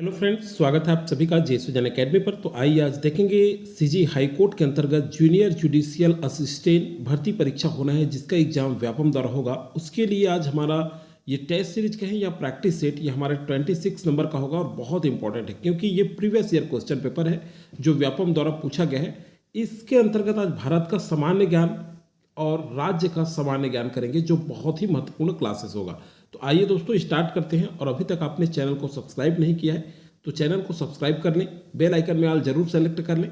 Hello friends, स्वागत है आप सभी का जे सुजन अकेडमी पर। तो आइए आज देखेंगे सीजी हाई कोर्ट के अंतर्गत जूनियर जुडिशियल असिस्टेंट भर्ती परीक्षा होना है, जिसका एग्जाम व्यापम द्वारा होगा। उसके लिए आज हमारा ये टेस्ट सीरीज कहें या प्रैक्टिस सेट, ये हमारे 26 नंबर का होगा और बहुत इंपॉर्टेंट है क्योंकि ये प्रीवियस ईयर क्वेश्चन पेपर है जो व्यापम द्वारा पूछा गया है। इसके अंतर्गत आज भारत का सामान्य ज्ञान और राज्य का सामान्य ज्ञान करेंगे, जो बहुत ही महत्वपूर्ण क्लासेस होगा। तो आइए दोस्तों स्टार्ट करते हैं। और अभी तक आपने चैनल को सब्सक्राइब नहीं किया है तो चैनल को सब्सक्राइब कर लें, बेल आइकन में ऑल जरूर सेलेक्ट कर लें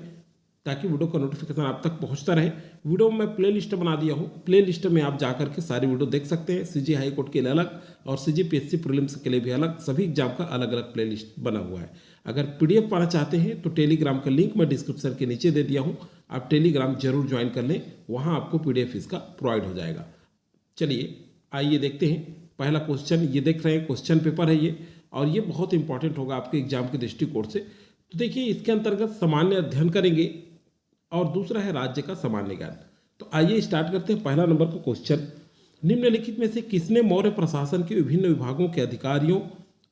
ताकि वीडियो का नोटिफिकेशन आप तक पहुंचता रहे। वीडियो में मैं प्ले लिस्ट बना दिया हूं, प्ले लिस्ट में आप जा करके सारी वीडियो देख सकते हैं। सीजी हाई कोर्ट के लिए अलग और सीजी पीएससी प्रीलिम्स के लिए भी अलग, सभी एग्जाम का अलग अलग प्ले लिस्ट बना हुआ है। अगर पीडीएफ पाना चाहते हैं तो टेलीग्राम का लिंक मैं डिस्क्रिप्शन के नीचे दे दिया हूँ, आप टेलीग्राम जरूर ज्वाइन कर लें, वहाँ आपको पीडीएफ इसका प्रोवाइड हो जाएगा। चलिए आइए देखते हैं। पहला क्वेश्चन ये देख रहे हैं, क्वेश्चन पेपर है ये, और ये बहुत इंपॉर्टेंट होगा आपके एग्जाम के दृष्टिकोण से। तो देखिए इसके अंतर्गत सामान्य अध्ययन करेंगे और दूसरा है राज्य का सामान्य ज्ञान। तो आइए स्टार्ट करते हैं। पहला नंबर का क्वेश्चन, निम्नलिखित में से किसने मौर्य प्रशासन के विभिन्न विभागों के अधिकारियों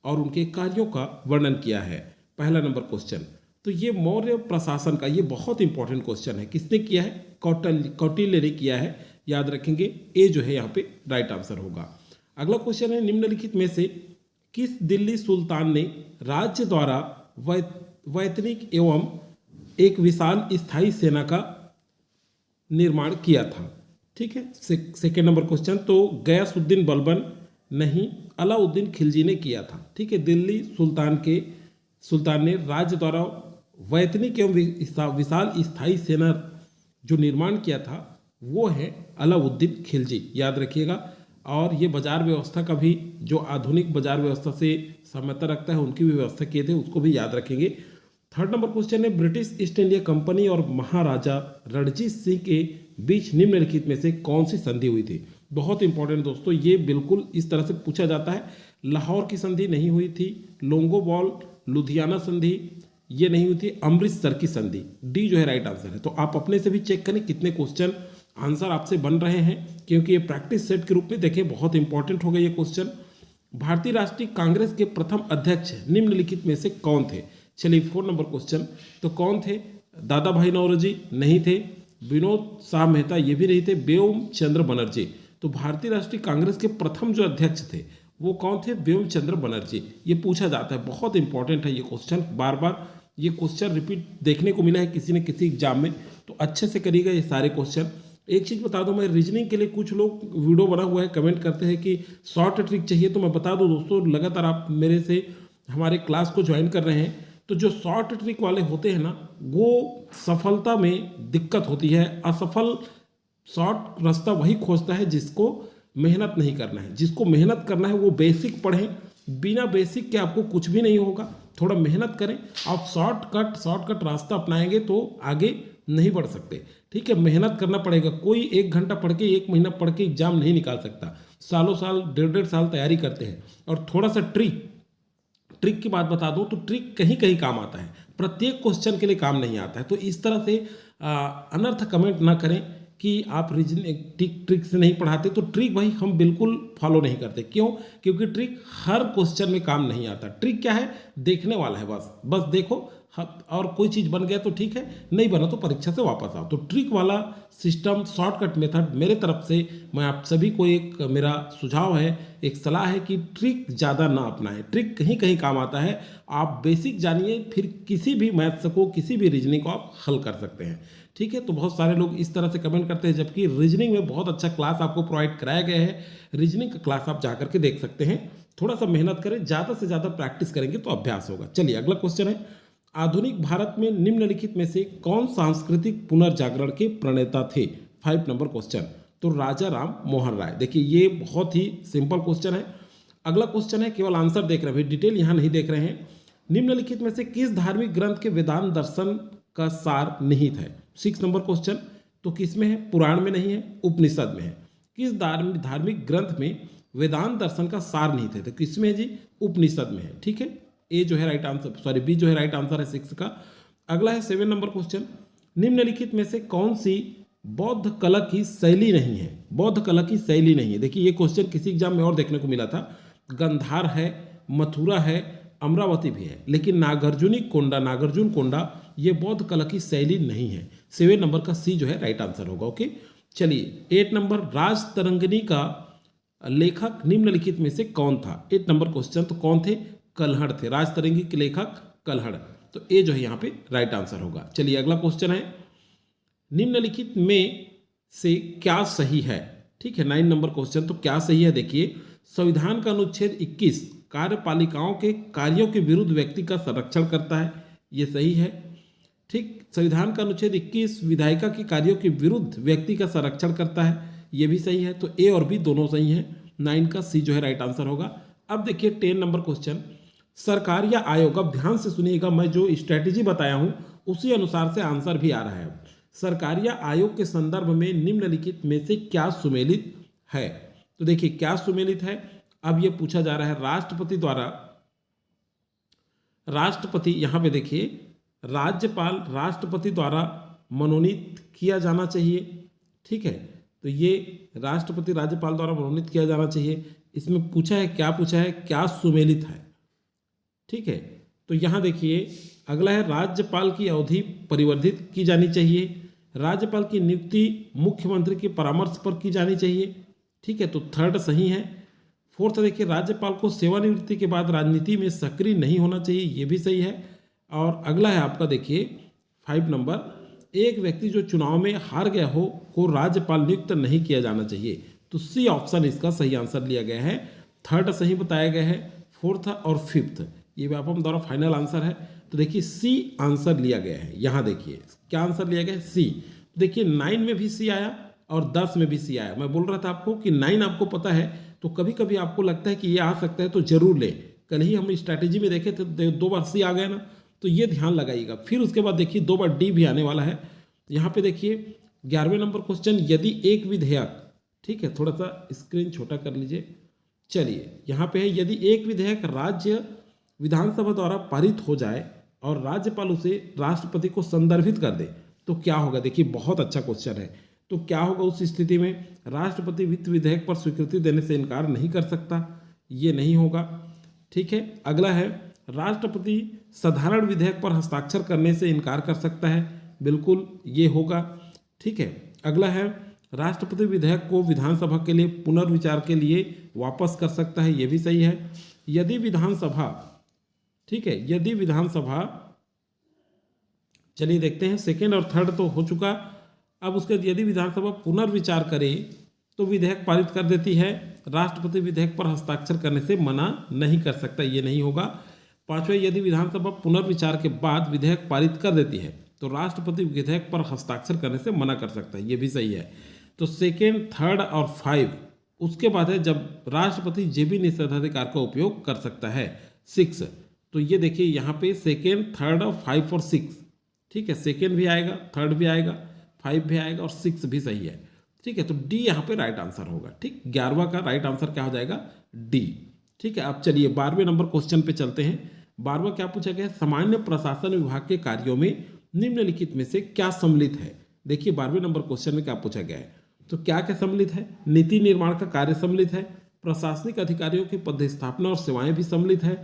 और उनके कार्यों का वर्णन किया है? पहला नंबर क्वेश्चन। तो ये मौर्य प्रशासन का ये बहुत इंपॉर्टेंट क्वेश्चन है। किसने किया है? कौटिल्य ने किया है, याद रखेंगे। ए जो है यहाँ पे राइट आंसर होगा। अगला क्वेश्चन है, निम्नलिखित में से किस दिल्ली सुल्तान ने राज्य द्वारा वैतनिक एवं एक विशाल स्थायी सेना का निर्माण किया था? ठीक है, सेकेंड नंबर क्वेश्चन। तो गयासुद्दीन बलबन नहीं, अलाउद्दीन खिलजी ने किया था। ठीक है, दिल्ली सुल्तान ने राज्य द्वारा वैतनिक एवं विशाल स्थायी सेना जो निर्माण किया था वो है अलाउद्दीन खिलजी, याद रखिएगा। और ये बाजार व्यवस्था का भी, जो आधुनिक बाजार व्यवस्था से साम्यता रखता है, उनकी भी व्यवस्था किए थे, उसको भी याद रखेंगे। थर्ड नंबर क्वेश्चन है, ब्रिटिश ईस्ट इंडिया कंपनी और महाराजा रणजीत सिंह के बीच निम्नलिखित में से कौन सी संधि हुई थी? बहुत इंपॉर्टेंट दोस्तों, ये बिल्कुल इस तरह से पूछा जाता है। लाहौर की संधि नहीं हुई थी, लोंगोवाल लुधियाना संधि ये नहीं हुई थी, अमृतसर की संधि, डी जो है राइट आंसर है। तो आप अपने से भी चेक करें कितने क्वेश्चन आंसर आपसे बन रहे हैं, क्योंकि ये प्रैक्टिस सेट के रूप में देखें बहुत इंपॉर्टेंट हो गया ये क्वेश्चन। भारतीय राष्ट्रीय कांग्रेस के प्रथम अध्यक्ष निम्नलिखित में से कौन थे? चलिए 4 नंबर क्वेश्चन। तो कौन थे? दादा भाई नौरोजी नहीं थे, विनोद शाह मेहता ये भी नहीं थे, व्योम चंद्र बनर्जी। तो भारतीय राष्ट्रीय कांग्रेस के प्रथम जो अध्यक्ष थे वो कौन थे? व्योम चंद्र बनर्जी। ये पूछा जाता है, बहुत इंपॉर्टेंट है ये क्वेश्चन, बार बार ये क्वेश्चन रिपीट देखने को मिला है किसी न किसी एग्जाम में, तो अच्छे से करिएगा ये सारे क्वेश्चन। एक चीज़ बता दूं, मैं रीजनिंग के लिए कुछ लोग वीडियो बना हुआ है, कमेंट करते हैं कि शॉर्ट ट्रिक चाहिए, तो मैं बता दूं दोस्तों, लगातार आप मेरे से हमारे क्लास को ज्वाइन कर रहे हैं तो जो शॉर्ट ट्रिक वाले होते हैं ना, वो सफलता में दिक्कत होती है। असफल शॉर्ट रास्ता वही खोजता है जिसको मेहनत नहीं करना है। जिसको मेहनत करना है वो बेसिक पढ़ें, बिना बेसिक के आपको कुछ भी नहीं होगा। थोड़ा मेहनत करें, आप शॉर्टकट रास्ता अपनाएंगे तो आगे नहीं बढ़ सकते। ठीक है, मेहनत करना पड़ेगा। कोई 1 घंटा पढ़ के 1 महीना पढ़ के एग्जाम नहीं निकाल सकता। सालों साल, 1.5 साल तैयारी करते हैं। और थोड़ा सा ट्रिक की बात बता दूं तो ट्रिक कहीं कहीं काम आता है, प्रत्येक क्वेश्चन के लिए काम नहीं आता है। तो इस तरह से अनर्थ कमेंट ना करें कि आप रीजनिंग ट्रिक से नहीं पढ़ाते, तो ट्रिक भाई हम बिल्कुल फॉलो नहीं करते। क्यों? क्योंकि ट्रिक हर क्वेश्चन में काम नहीं आता। ट्रिक क्या है? देखने वाला है, बस देखो, और कोई चीज़ बन गया तो ठीक है, नहीं बना तो परीक्षा से वापस आओ। तो ट्रिक वाला सिस्टम, शॉर्टकट मेथड मेरे तरफ से मैं आप सभी को एक मेरा सुझाव है, एक सलाह है कि ट्रिक ज़्यादा ना अपनाएं। ट्रिक कहीं कहीं काम आता है। आप बेसिक जानिए, फिर किसी भी मैथ्स को, किसी भी रीजनिंग को आप हल कर सकते हैं। ठीक है, तो बहुत सारे लोग इस तरह से कमेंट करते हैं, जबकि रीजनिंग में बहुत अच्छा क्लास आपको प्रोवाइड कराया गया है। रीजनिंग का क्लास आप जा करके देख सकते हैं। थोड़ा सा मेहनत करें, ज़्यादा से ज़्यादा प्रैक्टिस करेंगे तो अभ्यास होगा। चलिए अगला क्वेश्चन है, आधुनिक भारत में निम्नलिखित में से कौन सांस्कृतिक पुनर्जागरण के प्रणेता थे? 5 नंबर क्वेश्चन। तो राजा राम मोहन राय। देखिए ये बहुत ही सिंपल क्वेश्चन है। अगला क्वेश्चन है, केवल आंसर देख रहे हैं, डिटेल यहाँ नहीं देख रहे हैं। निम्नलिखित में से किस धार्मिक ग्रंथ के वेदांत दर्शन का सार निहित है? 6 नंबर क्वेश्चन। तो किस में है? पुराण में नहीं है, उपनिषद में है। किस धार्मिक ग्रंथ में वेदांत दर्शन का सार निहित है? तो किस में है जी? उपनिषद में है। ठीक है, ए जो है राइट आंसर, सॉरी बी जो है राइट आंसर है 6 का। अगला है 7 नंबर क्वेश्चन, निम्नलिखित में से कौन सी बौद्ध कला की शैली नहीं है? बौद्ध कला की शैली नहीं है। देखिए ये क्वेश्चन किसी एग्जाम में और देखने को मिला था। गंधार है, मथुरा है, अमरावती भी है, लेकिन नागार्जुन कोंडा ये बौद्ध कला की शैली नहीं है। 7 नंबर का सी जो है राइट आंसर होगा। ओके, चलिए 8 नंबर, राज तरंगिणी का लेखक निम्नलिखित में से कौन था? 8 नंबर क्वेश्चन, तो कौन थे? कल्हड़ थे। राज तरंगी के लेखक कल्हड़, तो ए जो है यहाँ पे राइट आंसर होगा। चलिए अगला क्वेश्चन है, निम्नलिखित में से क्या सही है? ठीक है, 9 नंबर क्वेश्चन, तो क्या सही है? देखिए, संविधान का अनुच्छेद 21 कार्यपालिकाओं के कार्यों के विरुद्ध व्यक्ति का संरक्षण करता है, ये सही है। ठीक, संविधान का अनुच्छेद 21 विधायिका के कार्यों के विरुद्ध व्यक्ति का संरक्षण करता है, ये भी सही है। तो ए और बी दोनों सही हैं। 9 का सी जो है राइट आंसर होगा। अब देखिए 10 नंबर क्वेश्चन, सरकार या आयोग, अब ध्यान से सुनिएगा, मैं जो स्ट्रैटेजी बताया हूं उसी अनुसार से आंसर भी आ रहा है। सरकार या आयोग के संदर्भ में निम्नलिखित में से क्या सुमेलित है? तो देखिए क्या सुमेलित है, अब ये पूछा जा रहा है राष्ट्रपति यहां पे देखिए, राज्यपाल राष्ट्रपति द्वारा मनोनीत किया जाना चाहिए। ठीक है, तो ये राष्ट्रपति राज्यपाल द्वारा मनोनीत किया जाना चाहिए। इसमें पूछा है, क्या पूछा है, क्या सुमेलित है? ठीक है, तो यहां देखिए अगला है, राज्यपाल की अवधि परिवर्धित की जानी चाहिए। राज्यपाल की नियुक्ति मुख्यमंत्री के परामर्श पर की जानी चाहिए। ठीक है, तो 3rd सही है। 4th देखिए, राज्यपाल को सेवानिवृत्ति के बाद राजनीति में सक्रिय नहीं होना चाहिए, ये भी सही है। और अगला है आपका देखिए 5 नंबर, एक व्यक्ति जो चुनाव में हार गया हो को राज्यपाल नियुक्त नहीं किया जाना चाहिए। तो सी ऑप्शन इसका सही आंसर लिया गया है। 3rd सही बताया गया है, 4th और 5th ये व्यापम द्वारा फाइनल आंसर है। तो देखिए सी आंसर लिया गया है। यहाँ देखिए क्या आंसर लिया गया है, सी। देखिए 9 में भी सी आया और 10 में भी सी आया। मैं बोल रहा था आपको कि 9 आपको पता है, तो कभी कभी आपको लगता है कि ये आ सकता है तो जरूर ले। कल ही हम स्ट्रैटेजी में देखे थे 2 बार सी आ गया ना, तो ये ध्यान लगाइएगा। फिर उसके बाद देखिए 2 बार डी भी आने वाला है। यहाँ पे देखिए 11वें नंबर क्वेश्चन, यदि एक विधेयक, ठीक है थोड़ा सा स्क्रीन छोटा कर लीजिए, चलिए यहाँ पे है, यदि एक विधेयक राज्य विधानसभा द्वारा पारित हो जाए और राज्यपाल उसे राष्ट्रपति को संदर्भित कर दे तो क्या होगा? देखिए बहुत अच्छा क्वेश्चन है। तो क्या होगा उस स्थिति में? राष्ट्रपति वित्त विधेयक पर स्वीकृति देने से इनकार नहीं कर सकता, ये नहीं होगा। ठीक है, अगला है, राष्ट्रपति साधारण विधेयक पर हस्ताक्षर करने से इनकार कर सकता है, बिल्कुल ये होगा। ठीक है, अगला है, राष्ट्रपति विधेयक को विधानसभा के लिए पुनर्विचार के लिए वापस कर सकता है, ये भी सही है। यदि विधानसभा, ठीक है, यदि विधानसभा, चलिए देखते हैं 2nd और 3rd तो हो चुका। अब उसके यदि विधानसभा पुनर्विचार करे तो विधेयक पारित कर देती है, राष्ट्रपति विधेयक पर हस्ताक्षर करने से मना नहीं कर सकता, ये नहीं होगा। 5वें, यदि विधानसभा पुनर्विचार के बाद विधेयक पारित कर देती है तो राष्ट्रपति विधेयक पर हस्ताक्षर करने से मना कर सकता है, ये भी सही है। तो 2nd, 3rd और 5 उसके बाद है जब राष्ट्रपति जेबी निषेधाधिकार का उपयोग कर सकता है। 6, तो ये देखिए यहाँ पे 2nd, 3rd और 5 और 6, ठीक है 2nd भी आएगा, 3rd भी आएगा, 5 भी आएगा और 6 भी सही है। ठीक है, तो डी यहाँ पे राइट आंसर होगा। ठीक, 11वां का राइट आंसर क्या हो जाएगा? डी। ठीक है, अब चलिए 12वें नंबर क्वेश्चन पे चलते हैं। 12वां क्या पूछा गया है? सामान्य प्रशासन विभाग के कार्यों में निम्नलिखित में से क्या सम्मिलित है? देखिए 12वें नंबर क्वेश्चन में क्या पूछा गया है, तो क्या क्या सम्मिलित है? नीति निर्माण का कार्य सम्मिलित है, प्रशासनिक अधिकारियों की पदस्थापना और सेवाएं भी सम्मिलित है।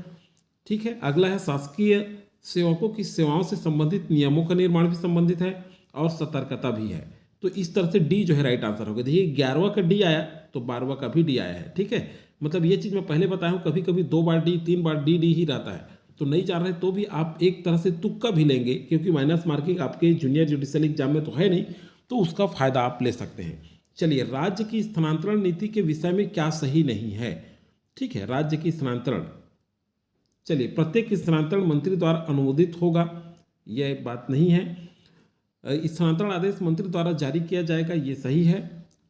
ठीक है, अगला है, शासकीय सेवकों की सेवाओं से संबंधित नियमों का निर्माण भी संबंधित है और सतर्कता भी है। तो इस तरह से डी जो है राइट आंसर होगा। देखिए 11वां का डी आया तो 12वां का भी डी आया है। ठीक है, मतलब ये चीज़ मैं पहले बताया हूँ, कभी कभी 2 बार डी, 3 बार डी ही रहता है। तो नहीं जान रहे तो भी आप एक तरह से तुक्का भी लेंगे, क्योंकि माइनस मार्किंग आपके जूनियर जुडिशियल एग्जाम में तो है नहीं, तो उसका फायदा आप ले सकते हैं। चलिए, राज्य की स्थानांतरण नीति के विषय में क्या सही नहीं है? ठीक है, राज्य की स्थानांतरण, चलिए प्रत्येक स्थानांतरण मंत्री द्वारा अनुमोदित होगा, यह बात नहीं है। स्थानांतरण आदेश मंत्री द्वारा जारी किया जाएगा, ये सही है।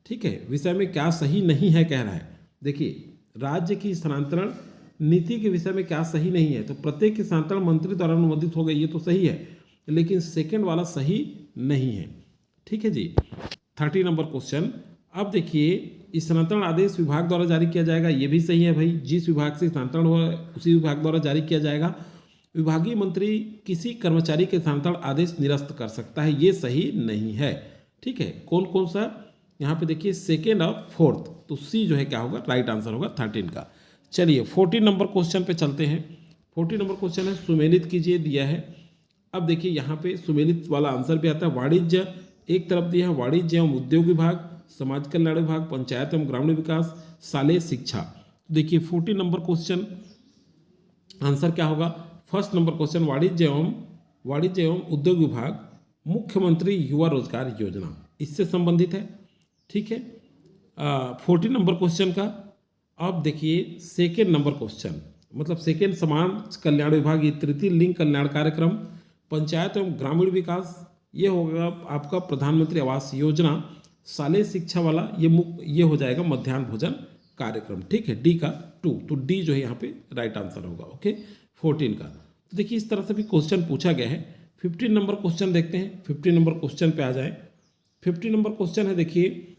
ठीक है, विषय में क्या सही नहीं है कह रहा है। देखिए राज्य की स्थानांतरण नीति के विषय में क्या सही नहीं है, तो प्रत्येक स्थानांतरण मंत्री द्वारा अनुमोदित होगा, ये तो सही है, लेकिन 2nd वाला सही नहीं है। ठीक है जी। 30 नंबर क्वेश्चन, अब देखिए स्थानांतरण आदेश विभाग द्वारा जारी किया जाएगा, ये भी सही है भाई, जिस विभाग से स्थानांतरण हुआ उसी विभाग द्वारा जारी किया जाएगा। विभागीय मंत्री किसी कर्मचारी के स्थानांतरण आदेश निरस्त कर सकता है, ये सही नहीं है। ठीक है, कौन कौन सा? यहाँ पे देखिए 2nd और 4th, तो सी जो है क्या होगा? राइट आंसर होगा 13 का। चलिए 14 नंबर क्वेश्चन पे चलते हैं। 40 नंबर क्वेश्चन है सुमेलित कीजिए, दिया है। अब देखिए यहाँ पे सुमेलित वाला आंसर भी आता है। वाणिज्य एक तरफ दिया है, वाणिज्य एवं उद्योग विभाग, समाज कल्याण विभाग, पंचायत एवं ग्रामीण विकास, शालेय शिक्षा। देखिए 40 नंबर क्वेश्चन आंसर क्या होगा? फर्स्ट नंबर क्वेश्चन वाणिज्य एवं उद्योग विभाग, मुख्यमंत्री युवा रोजगार योजना, इससे संबंधित है। ठीक है, 40 नंबर क्वेश्चन का अब देखिए सेकेंड नंबर क्वेश्चन, मतलब सेकेंड समाज कल्याण विभाग, ये तृतीय लिंग कल्याण कार्यक्रम, पंचायत एवं ग्रामीण विकास, ये होगा आपका प्रधानमंत्री आवास योजना, शालेय शिक्षा वाला ये हो जाएगा मध्याह्न भोजन कार्यक्रम। ठीक है, डी का 2, तो डी जो है यहाँ पे राइट आंसर होगा। ओके, 14 का। तो देखिए इस तरह से भी क्वेश्चन पूछा गया है। 15 नंबर क्वेश्चन देखते हैं। 15 नंबर क्वेश्चन पे आ जाए। 15 नंबर क्वेश्चन है, देखिए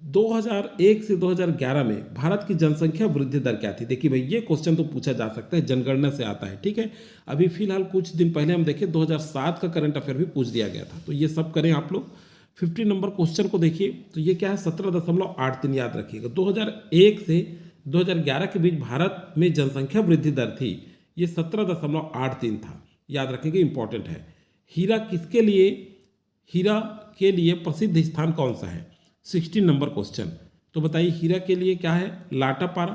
2001 से 2011 में भारत की जनसंख्या वृद्धि दर क्या थी? देखिए भाई ये क्वेश्चन तो पूछा जा सकता है, जनगणना से आता है। ठीक है, अभी फिलहाल कुछ दिन पहले हम देखें 2007 का करंट अफेयर भी पूछ दिया गया था, तो ये सब करें आप लोग। 15 नंबर क्वेश्चन को देखिए, तो ये क्या है? 17.83 याद रखिएगा। 2001 से 2011 के बीच भारत में जनसंख्या वृद्धि दर थी, ये 17.83 था, याद रखेंगे, इंपॉर्टेंट है। हीरा के लिए प्रसिद्ध स्थान कौन सा है? 16 नंबर क्वेश्चन, तो बताइए हीरा के लिए क्या है? लाटापारा,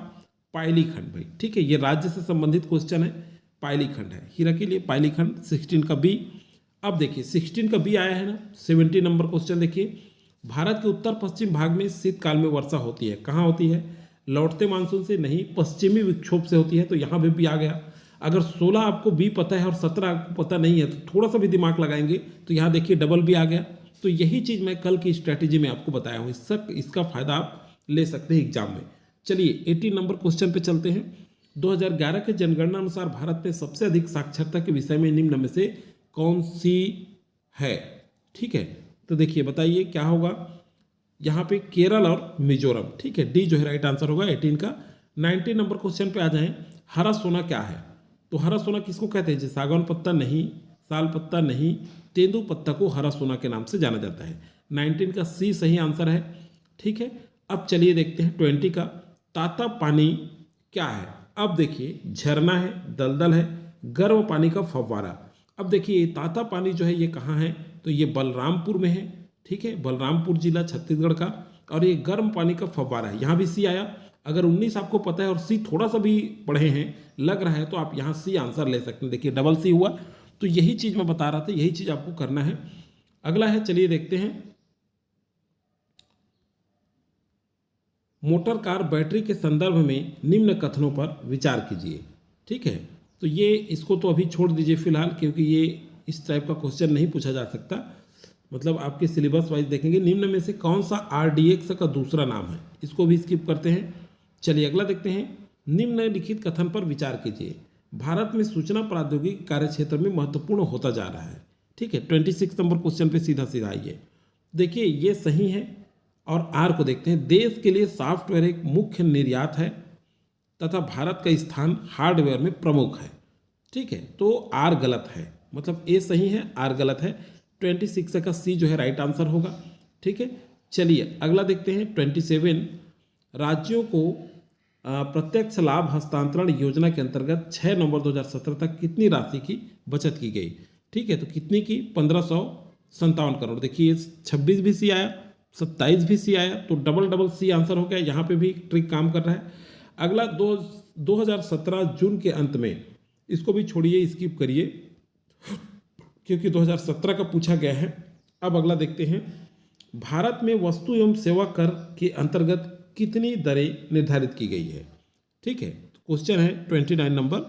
पायली खंड भाई। ठीक है, ये राज्य से संबंधित क्वेश्चन है, पायली खंड है हीरा के लिए, पायली खंड। 16 का बी। अब देखिए 16 का बी आया है ना। 17 नंबर क्वेश्चन देखिए, भारत के उत्तर पश्चिम भाग में शीतकाल में वर्षा होती है, कहाँ होती है? लौटते मानसून से नहीं, पश्चिमी विक्षोभ से होती है, तो यहाँ भी आ गया। अगर 16 आपको बी पता है और 17 आपको पता नहीं है तो थोड़ा सा भी दिमाग लगाएंगे तो यहाँ देखिए डबल बी आ गया। तो यही चीज़ मैं कल की स्ट्रैटेजी में आपको बताया हूँ, इसका फायदा आप ले सकते हैं एग्जाम में। चलिए 18 नंबर क्वेश्चन पे चलते हैं। 2011 के जनगणना अनुसार भारत में सबसे अधिक साक्षरता के विषय में निम्न में से कौन सी है? ठीक है, तो देखिए बताइए क्या होगा यहाँ पे? केरल और मिजोरम। ठीक है, डी जो है राइट आंसर होगा 18 का। 19 नंबर क्वेश्चन पे आ जाएं। हरा सोना क्या है? तो हरा सोना किसको कहते हैं? सागौन पत्ता नहीं, साल पत्ता नहीं, तेंदू पत्ता को हरा सोना के नाम से जाना जाता है। 19 का सी सही आंसर है। ठीक है, अब चलिए देखते हैं 20 का। ताता पानी क्या है? अब देखिए झरना है, दलदल है, गर्म पानी का फव्वारा। अब देखिए ताता पानी जो है ये कहाँ है? तो ये बलरामपुर में है। ठीक है, बलरामपुर जिला छत्तीसगढ़ का। और ये गर्म पानी का फव्वारा है, यहाँ भी सी आया। अगर 19 आपको पता है और सी थोड़ा सा भी पढ़े हैं लग रहा है तो आप यहाँ सी आंसर ले सकते हैं। देखिए डबल सी हुआ, तो यही चीज़ मैं बता रहा था, यही चीज़ आपको करना है। अगला है, चलिए देखते हैं, मोटर कार बैटरी के संदर्भ में निम्न कथनों पर विचार कीजिए। ठीक है, तो ये इसको तो अभी छोड़ दीजिए फिलहाल, क्योंकि ये इस टाइप का क्वेश्चन नहीं पूछा जा सकता। मतलब आपके सिलेबस वाइज देखेंगे निम्न में से कौन सा RDX का दूसरा नाम है, इसको भी स्किप करते हैं। चलिए अगला देखते हैं, निम्नलिखित कथन पर विचार कीजिए। भारत में सूचना प्रौद्योगिकी कार्य क्षेत्र में महत्वपूर्ण होता जा रहा है। ठीक है, 26 नंबर क्वेश्चन पे सीधा सीधा आइए। देखिए ये सही है। और आर को देखते हैं, देश के लिए सॉफ्टवेयर एक मुख्य निर्यात है तथा भारत का स्थान हार्डवेयर में प्रमुख है। ठीक है, तो आर गलत है, मतलब ए सही है, आर गलत है। 26 का सी जो है राइट आंसर होगा। ठीक है, चलिए अगला देखते हैं 27। राज्यों को प्रत्यक्ष लाभ हस्तांतरण योजना के अंतर्गत 6 नवंबर 2017 तक कितनी राशि की बचत की गई? ठीक है, तो कितनी की? 1557 करोड़। देखिए 26 भी सी आया, 27 भी सी आया, तो डबल सी आंसर हो गया। यहाँ पे भी ट्रिक काम कर रहा है। अगला 2017 जून के अंत में, इसको भी छोड़िए, स्किप करिए क्योंकि 2017 का पूछा गया है। अब अगला देखते हैं, भारत में वस्तु एवं सेवा कर के अंतर्गत कितनी दरें निर्धारित की गई है? ठीक है, तो क्वेश्चन है 29 नंबर,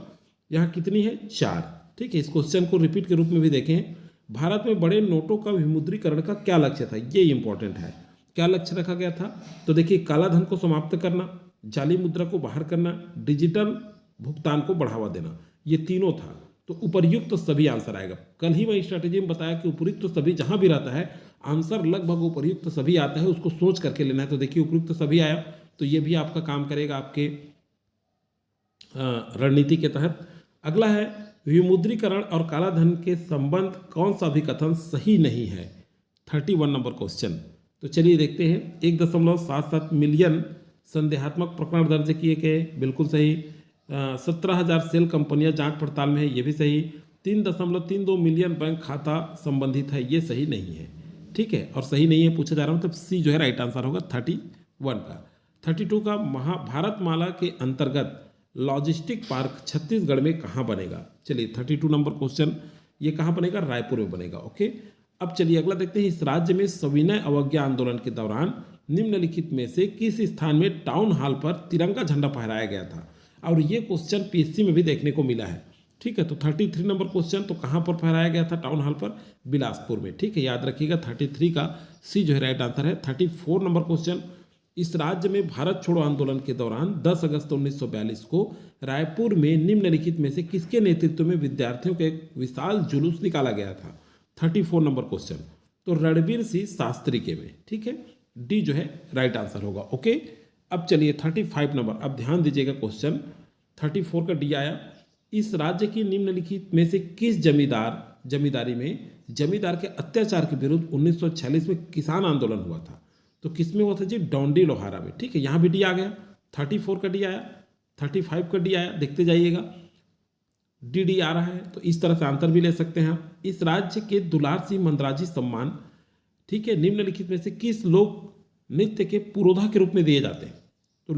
यहाँ कितनी है? 4। ठीक है, इस क्वेश्चन को रिपीट के रूप में भी देखें। भारत में बड़े नोटों का विमुद्रीकरण का क्या लक्ष्य था? ये इंपॉर्टेंट है, क्या लक्ष्य रखा गया था? तो देखिए काला धन को समाप्त करना, जाली मुद्रा को बाहर करना, डिजिटल भुगतान को बढ़ावा देना, ये तीनों था। तो उपर्युक्त सभी आंसर आएगा। कल ही मैं स्ट्रैटेजी में बताया कि उपर्युक्त सभी जहां भी रहता है आंसर लगभग उपर्युक्त सभी आता है, उसको सोच करके लेना है। तो देखिए उपर्युक्त सभी आया, तो ये भी आपका काम करेगा आपके रणनीति के तहत। अगला है, विमुद्रीकरण और काला धन के संबंध कौन सा भी कथन सही नहीं है? 31 नंबर क्वेश्चन। तो चलिए देखते हैं। 1.77 मिलियन संदेहात्मक प्रकरण दर्ज किए गए, बिल्कुल सही। 17,000 सेल कंपनियां जांच पड़ताल में है, ये भी सही। 3.32 मिलियन बैंक खाता संबंधित है, ये सही नहीं है। ठीक है, और सही नहीं है पूछा जा रहा हूँ, तब सी जो है राइट आंसर होगा 31 का। 32 का भारतमाला के अंतर्गत लॉजिस्टिक पार्क छत्तीसगढ़ में कहाँ बनेगा। चलिए 32 नंबर क्वेश्चन, ये कहाँ बनेगा, रायपुर में बनेगा। ओके, अब चलिए अगला देखते हैं। इस राज्य में सविनय अवज्ञा आंदोलन के दौरान निम्नलिखित में से किस स्थान में टाउन हॉल पर तिरंगा झंडा फहराया गया था। और ये क्वेश्चन पीएससी में भी देखने को मिला है। ठीक है, तो 33 नंबर क्वेश्चन, तो कहाँ पर फहराया गया था टाउन हॉल पर, बिलासपुर में। ठीक है, याद रखिएगा 33 का सी जो है राइट आंसर है। 34 नंबर क्वेश्चन, इस राज्य में भारत छोड़ो आंदोलन के दौरान 10 अगस्त 1942 को रायपुर में निम्नलिखित में से किसके नेतृत्व में विद्यार्थियों का एक विशाल जुलूस निकाला गया था। 34 नंबर क्वेश्चन, तो रणबीर सिंह शास्त्री के में। ठीक है, डी जो है राइट आंसर होगा। ओके, अब चलिए 35 नंबर, अब ध्यान दीजिएगा क्वेश्चन 34 का डी आया। इस राज्य की निम्नलिखित में से किस जमींदारी में जमींदार के अत्याचार के विरुद्ध 1946 में किसान आंदोलन हुआ था। तो किस में हुआ था जी, डोंडी लोहारा में। ठीक है, यहाँ भी डी आ गया, 34 का डी आया, 35 का डी आया, देखते जाइएगा डी आ रहा है। तो इस तरह से आंसर भी ले सकते हैं आप। इस राज्य के दुलार सिंह मंदराजी सम्मान, ठीक है, निम्नलिखित में से किस लोक नृत्य के पुरोधा के रूप में दिए जाते हैं। तो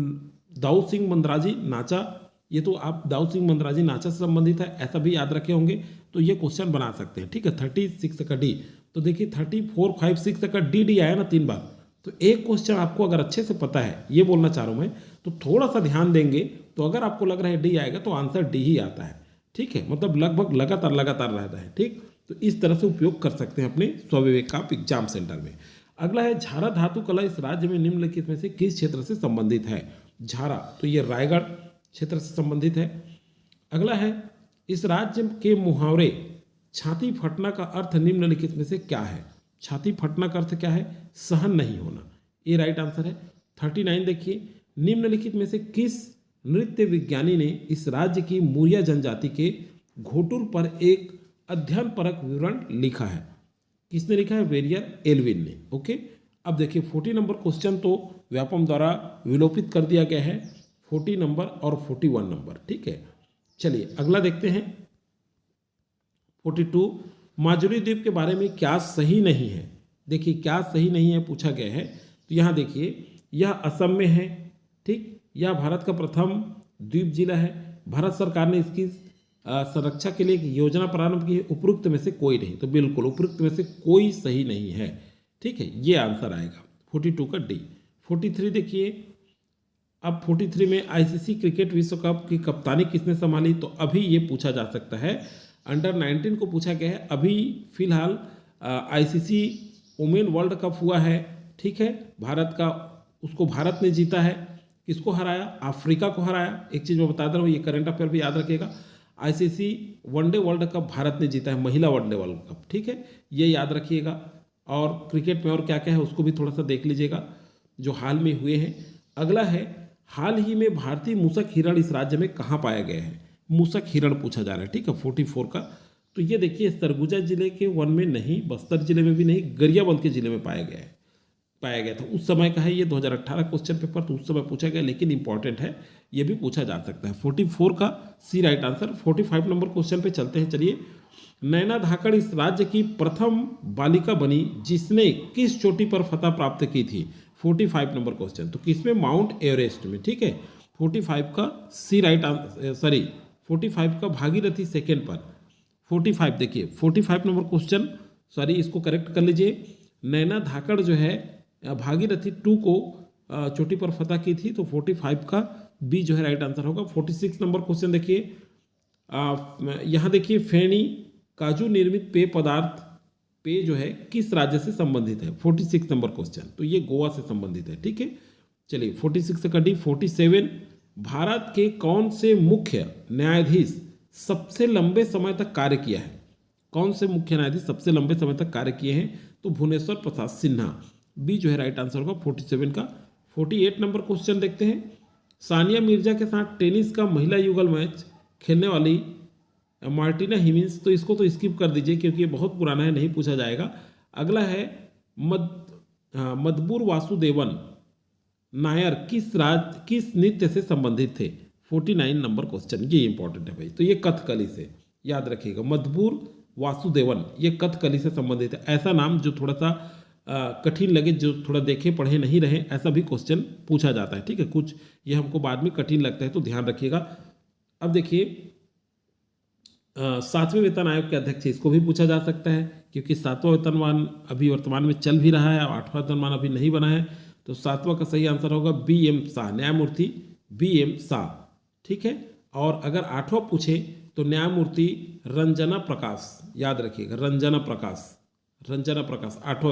दाऊद सिंह मंदराजी नाचा, ये तो आप दाऊद सिंह मंदराजी नाचा से संबंधित है, ऐसा भी याद रखे होंगे, तो ये क्वेश्चन बना सकते हैं। ठीक है, 36 का डी, तो देखिए 34, 5, 6 का डी आया ना 3 बार। तो एक क्वेश्चन आपको अगर अच्छे से पता है, ये बोलना चाह रहा हूँ मैं, तो थोड़ा सा ध्यान देंगे, तो अगर आपको लग रहा है डी आएगा तो आंसर डी ही आता है। ठीक है, मतलब लगभग लगातार रहता है। ठीक, तो इस तरह से उपयोग कर सकते हैं अपने स्वविवेक का एग्जाम सेंटर में। अगला है झारा धातु कला इस राज्य में निम्नलिखित में से किस क्षेत्र से संबंधित है। झारा, तो ये रायगढ़ क्षेत्र से संबंधित है। अगला है, इस राज्य के मुहावरे छाती फटना का अर्थ निम्नलिखित में से क्या है। छाती फटना का अर्थ क्या है, सहन नहीं होना, ये राइट आंसर है। 39 देखिए, निम्नलिखित में से किस नृत्य विज्ञानी ने इस राज्य की मुरिया जनजाति के घोटुल पर एक अध्ययन परक विवरण लिखा है। किसने लिखा है, वेरियर एल्विन ने। ओके, अब देखिए 40 नंबर क्वेश्चन तो व्यापम द्वारा विलोपित कर दिया गया है, 40 नंबर और 41 नंबर। ठीक है, चलिए अगला देखते हैं 42, माजुली द्वीप के बारे में क्या सही नहीं है। देखिए क्या सही नहीं है पूछा गया है, तो यहाँ देखिए यह असम में है। ठीक, यह भारत का प्रथम द्वीप जिला है, भारत सरकार ने इसकी संरक्षा के लिए एक योजना प्रारंभ की है, उपरोक्त में से कोई नहीं। तो बिल्कुल उपरोक्त में से कोई सही नहीं है। ठीक है, ये आंसर आएगा 42 का डी। 43 देखिए, अब 43 में आईसीसी क्रिकेट विश्व कप की कप्तानी किसने संभाली। तो अभी ये पूछा जा सकता है, अंडर 19 को पूछा गया है। अभी फिलहाल आईसीसी वुमेन वर्ल्ड कप हुआ है। ठीक है, भारत का, उसको भारत ने जीता है। किसको हराया, अफ्रीका को हराया। एक चीज़ मैं बता दे रहा हूँ, ये करंट अफेयर भी याद रखिएगा, ICC one day world cup Bharat ने जीता है, महिला वनडे वर्ल्ड कप। ठीक है, ये याद रखिएगा। और क्रिकेट में और क्या क्या है उसको भी थोड़ा सा देख लीजिएगा जो हाल में हुए हैं। अगला है, हाल ही में भारतीय मूसक हिरण इस राज्य में कहाँ पाया गया है। मूसक हिरण पूछा जा रहा है। ठीक है, 44 का, तो ये देखिए सरगुजा जिले के वन में नहीं, बस्तर जिले में भी नहीं, गरियाबंद के जिले में पाया गया था। उस समय का है ये, 2018 क्वेश्चन पेपर, तो उस समय पूछा गया, लेकिन इंपॉर्टेंट है, ये भी पूछा जा सकता है। 44 का सी राइट आंसर। 45 नंबर क्वेश्चन पे चलते हैं। चलिए, नैना धाकड़ इस राज्य की प्रथम बालिका बनी जिसने किस चोटी पर फतह प्राप्त की थी। 45 नंबर क्वेश्चन, तो किसमें, माउंट एवरेस्ट में। ठीक है, 45 का सी राइट आंसर, सॉरी 45 का भागीरथी सेकेंड पर। 45 देखिए 45 नंबर क्वेश्चन, सॉरी इसको करेक्ट कर लीजिए, नैना धाकड़ जो है भागीरथी 2 को चोटी पर फतह की थी। तो 45 का बी जो है राइट आंसर होगा। 46 नंबर क्वेश्चन देखिए, यहाँ देखिए फेनी काजू निर्मित पेय पदार्थ, पेय जो है किस राज्य से संबंधित है। 46 नंबर क्वेश्चन, तो ये गोवा से संबंधित है। ठीक है, चलिए 46 का डी। 47, भारत के कौन से मुख्य न्यायाधीश सबसे लंबे समय तक कार्य किया है। कौन से मुख्य न्यायाधीश सबसे लंबे समय तक कार्य किए हैं। तो भुवनेश्वर प्रसाद सिन्हा, बी जो है राइट आंसर होगा 47 का। 48 नंबर क्वेश्चन देखते हैं, सानिया मिर्जा के साथ टेनिस का महिला युगल मैच खेलने वाली मार्टिना हिमिन्स, तो इसको तो स्किप कर दीजिए क्योंकि ये बहुत पुराना है, नहीं पूछा जाएगा। अगला है मदबूर वासुदेवन नायर किस नृत्य से संबंधित थे। 49 नंबर क्वेश्चन, ये इंपॉर्टेंट है भाई। तो ये कथकली से याद रखिएगा, मधुपुर वासुदेवन, ये कथकली से संबंधित है। ऐसा नाम जो थोड़ा सा कठिन लगे, जो थोड़ा देखे पढ़े नहीं रहे, ऐसा भी क्वेश्चन पूछा जाता है, ठीक है। कुछ ये हमको बाद में कठिन लगता है तो ध्यान रखिएगा। अब देखिए 7वें वेतन आयोग के अध्यक्ष, इसको भी पूछा जा सकता है क्योंकि 7वां वेतनमान अभी वर्तमान में चल भी रहा है और 8वां वेतनमान अभी नहीं बना है। तो 7वां का सही आंसर होगा BM शाह, न्यायमूर्ति BM शाह, ठीक है। और अगर 8वां पूछे तो न्यायमूर्ति रंजना प्रकाश, याद रखिएगा रंजना प्रकाश 8वां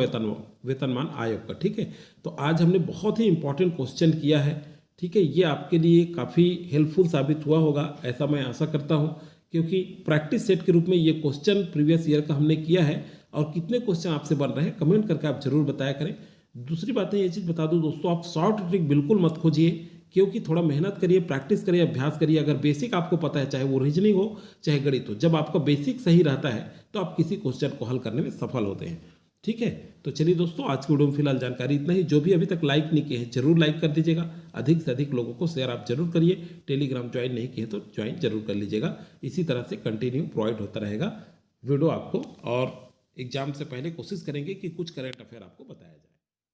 वेतनमान आयोग का, ठीक है। तो आज हमने बहुत ही इंपॉर्टेंट क्वेश्चन किया है, ठीक है। ये आपके लिए काफ़ी हेल्पफुल साबित हुआ होगा, ऐसा मैं आशा करता हूँ, क्योंकि प्रैक्टिस सेट के रूप में ये क्वेश्चन प्रीवियस ईयर का हमने किया है। और कितने क्वेश्चन आपसे बन रहे हैं कमेंट करके आप जरूर बताया करें। दूसरी बात है, ये चीज़ बता दूं दोस्तों, आप शॉर्ट ट्रिक बिल्कुल मत खोजिए, क्योंकि थोड़ा मेहनत करिए, प्रैक्टिस करिए, अभ्यास करिए। अगर बेसिक आपको पता है, चाहे वो रीजनिंग हो चाहे गणित हो, जब आपका बेसिक सही रहता है तो आप किसी क्वेश्चन को हल करने में सफल होते हैं, ठीक है। तो चलिए दोस्तों, आज की वीडियो में फिलहाल जानकारी इतना ही। जो भी अभी तक लाइक नहीं किए हैं जरूर लाइक कर दीजिएगा, अधिक से अधिक लोगों को शेयर आप जरूर करिए। टेलीग्राम ज्वाइन नहीं किए तो ज्वाइन जरूर कर लीजिएगा। इसी तरह से कंटिन्यू प्रोवाइड होता रहेगा वीडियो आपको, और एग्जाम से पहले कोशिश करेंगे कि कुछ करंट अफेयर आपको बताया जाए।